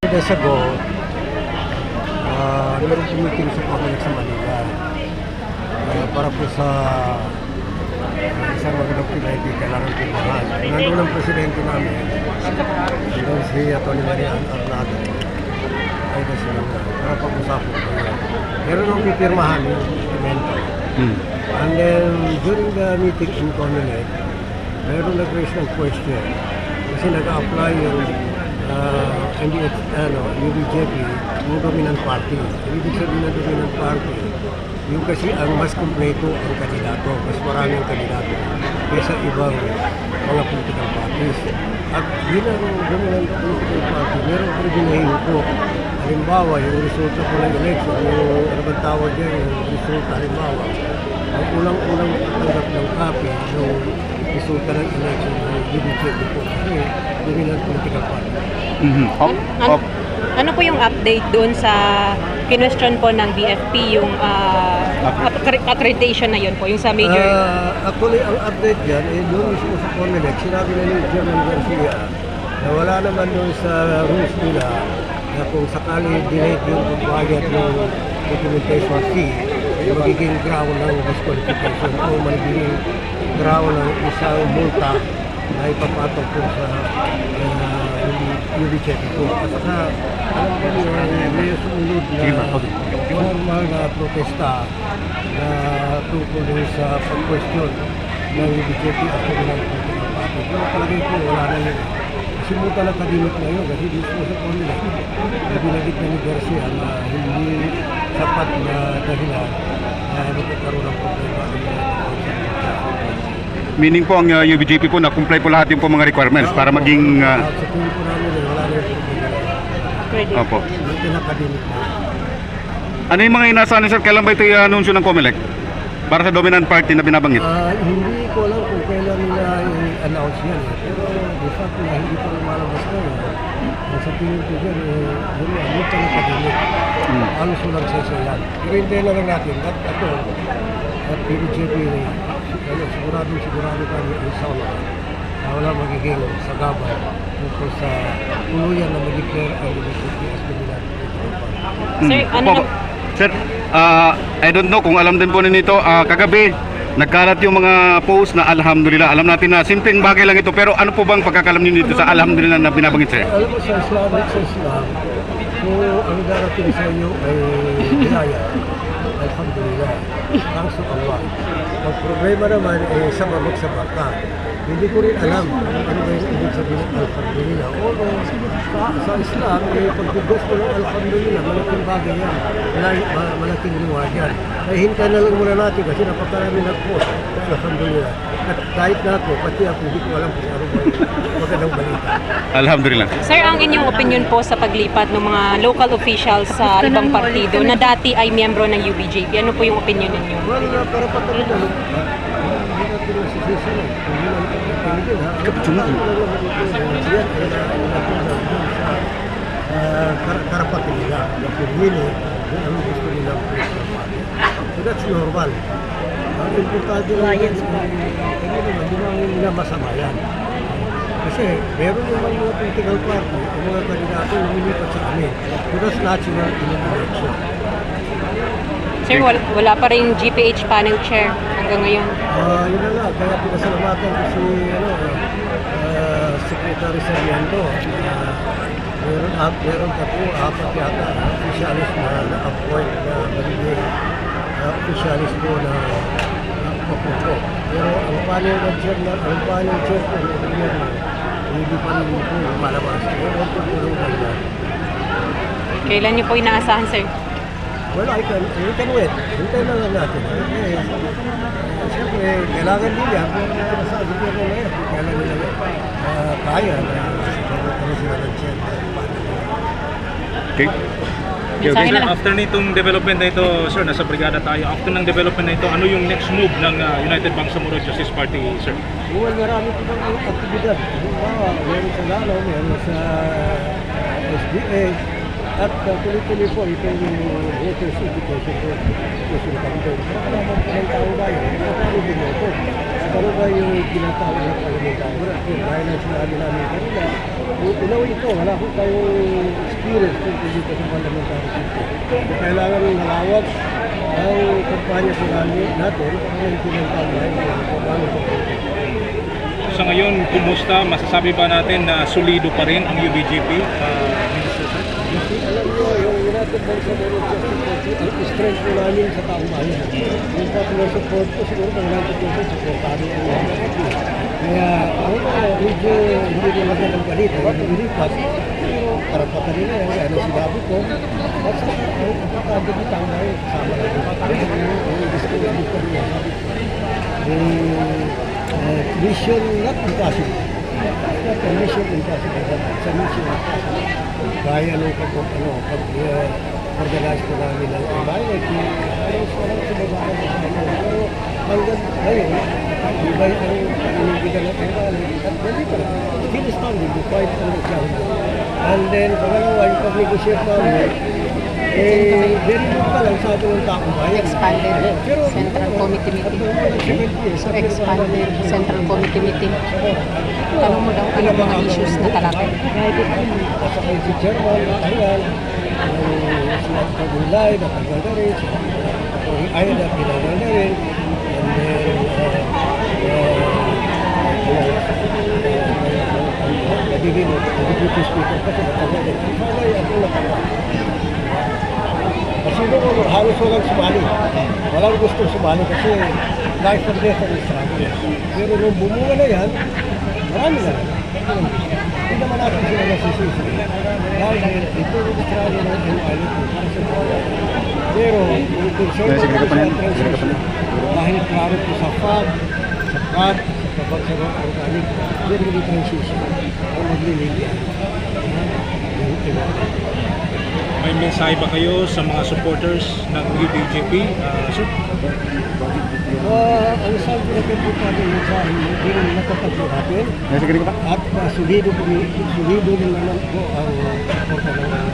Days ago, mayroong meeting sa Comelec sa Manila para po sa isang magandang pinahiti kailangan pirmahan. Nandun ang presidente namin, nandun si Atty. Marian Arnado, ay kasi para pag-usapan ko yun. Meron ang pipirmahan yung dokumento. And then, during the meeting in Comelec, meron nag-raise ng question kasi nag-apply yung UBJP, yung dominant party. Ibig sabihin ng dominant party, yung kasi ang mas kumpleto ang kandidato, mas maraming kandidato kaysa ibang mga political parties. At bilang dominant political party, merong pribilehiyo po. Halimbawa, yung resulta po ng election, yung ano bang tawag dyan, yung resulta, halimbawa, ang ulang-ulang tanggap ng copy ng resulta ng election ng UBJP po kasi dominant political party. Ano po yung update doon sa kinwestiyon po ng BFP yung accreditation na yun po, yung sa major? Actually, ang update yan, doon mismo sa Comelec, sinabi na ni Chairman Garcia na wala naman doon sa rules nila na kung sakali delete yung pagbayad ng documentation fee, magiging ground ng disqualification o magiging ground ng isang multa na ipapatok po sa UBJP po. At saka, alam ko may sumunod na formal na protesta na tungkol sa pag-question ng UBJP at ng political party. Pero palagay po, wala na yun. Simutan na kadimit na yun kasi dito sa Comelec, binagit na ni Garcia na hindi sapat na dahilan na magkakaroon ng problema ang Meaning po ang UBJP po na-comply po lahat yung po mga requirements para maging... sa tingin po namin wala na yung problema. Opo. Hindi nakadimit na. Ano yung mga inaasahan sir? Kailan ba ito i-anunsyo ng Comelec? Para sa dominant party na binabanggit? Hindi ko alam kung kailan nila i-announce yan. Pero de facto na hindi pa lumalabas na yun. Sa tingin ko dyan, yun ang muta na kadimit. Halos walang sesa yan. Pero hindi na lang natin. At PBJP sigurado kami inshallah na wala magiging sagabal tungkol sa tuluyan na mag-declare ang UBJP as dominant political party. Sir, ano na... Sir, I don't know kung alam din po ninyo kagabi nagkalat yung mga post na alhamdulillah. Alam natin na simpleng bagay lang ito, pero ano po bang pagkakalam niyo dito sa alhamdulillah na binabanggit sir? Alam mo sa Islam, kung ang darating sa inyo ay binaya, alhamdulillah, thanks to Allah. Ang problema naman ay sababag sa bata. Hindi ko rin alam kung ano ba yung ibig sabihin ng alhamdulillah. O sa Islam, pagbigas mo ng alhamdulillah, malaking bagay yan. Malaking reward yan. Ay hintay na lang muna natin kasi napakarami nag-post ng alhamdulillah. At kahit na ako, pati ako, hindi ko alam kung ano ba yung magandang balita. Alhamdulillah. Sir, ang inyong opinion po sa paglipat ng mga local officials sa ibang partido na dati ay miyembro ng UBJP, ano po yung opinion ninyo? Well, para patuloy na, hindi natin nasisisi lang. Hindi natin pagpangin ha. Yan ay natulad doon sa karapatan nila na pumili kung ano gusto nilang political party. So that's normal. Ang importante lang hindi naman nila masama yan. Kasi meron yung mga political party o mga kandidato yung lumilipat sa amin. So that's natural in an election. Sir, wala pa rin GPH panel chair hanggang ngayon. Yun na nga, kaya pinasalamatan ko si Secretary Sarmiento. Meron ka po, apat yata officialis na na-appoint na magiging officialis po na papunto. Pero ang panel chair po ng gobyerno, hindi pa rin po malabas. Ewan ko po nung kailan. Kailan niyo po inaasahan, sir? Well, we can wait. Hintay na lang natin. Siyempre, kailangan din yan. Pero sa gobyerno na yan, kailangan nila kaya na sila ng-check. Okay. Mensahe na lang. After nitong development na ito, sir, nasa brigada tayo. After ng development na ito, ano yung next move ng United Bangsamoro Justice Party, sir? Well, marami po bang aktibidad. Meron sa Lalo, meron sa SDA. At tuloy-tuloy po, ito yung voters education po. Kasi campaign. Nakalaman po ng tao ba yun? Nakalaman din po. Ano ba yung ginatawag na pagalitan? Dahil ang sinabi namin kanina, unaw ito, wala po tayong skill experience tungkol dito sa parliamentary system. Kailangan nalawag ang kampanya po natin para implementan na Sa ngayon, kumusta? Masasabi ba natin na solido pa rin ang UBJP? Minister Sir? Kasi alam nyo, yung United Bangsamoro Justice Party, ang strength po namin sa taong bayan. Yung popular support po, siguro pag 90% supportado ang mga kapatid. Kaya ako medyo hindi ko magandang balita, yung nililipat. Pero karapatan nila yan, kaya na sinabi ko. At sa ang kapatid ng taong bayan, kasama natin. Yung discovery ko rin, sabi ko. Mission not impossible. Not a mission impossible, but it's a mission impossible. Kaya nung pag-organize ko namin ng MIT, walang sumabahan sa amin. Pero hanggang ngayon, iba ang inibigyan ng MIT. At ganito lang, still standing, despite ang challenge. And then, pangalawa, yung pag-negotiate namin, very good pa lang sa atin ng taong bayan. Expanded Central Committee meeting. Expanded Central Committee meeting. Tanong mo daw ano mga issues na talakay. At saka si Chairman, natanggal. Si Pagulay, natanggal na rin. Si Ayala, pinanggal na rin. And then, nagiging deputy speaker kasi natanggal rin. Si Pagulay, ako natanggal. Kasi noon, halos walang sumali. Walang gustong sumali kasi life or death ang struggle. Pero nung bumunga na yan, marami na rin. Hindi naman natin sila nasisisi. Dahil ito yung struggle ng MIT para sa buwan. Pero yung concern ko sa transition, dahil klaro po sa FAB, sa CAD, sa pagsagot organic, very good transition ang magliliyan. May mensahe ba kayo sa mga supporters ng UBJP? Sir? Ang sabi na kayo mensahe yung natatagpo natin at solido din naman po ang suporta ng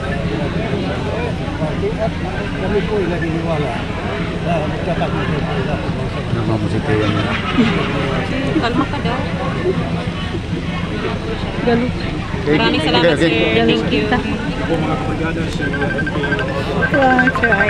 party at kami po ay naniniwala na magtatagumpay po natin sa Kalma ka daw. Maraming salamat, sir. Thank you. Po mga kabrigada sa UBJP. Wow, try.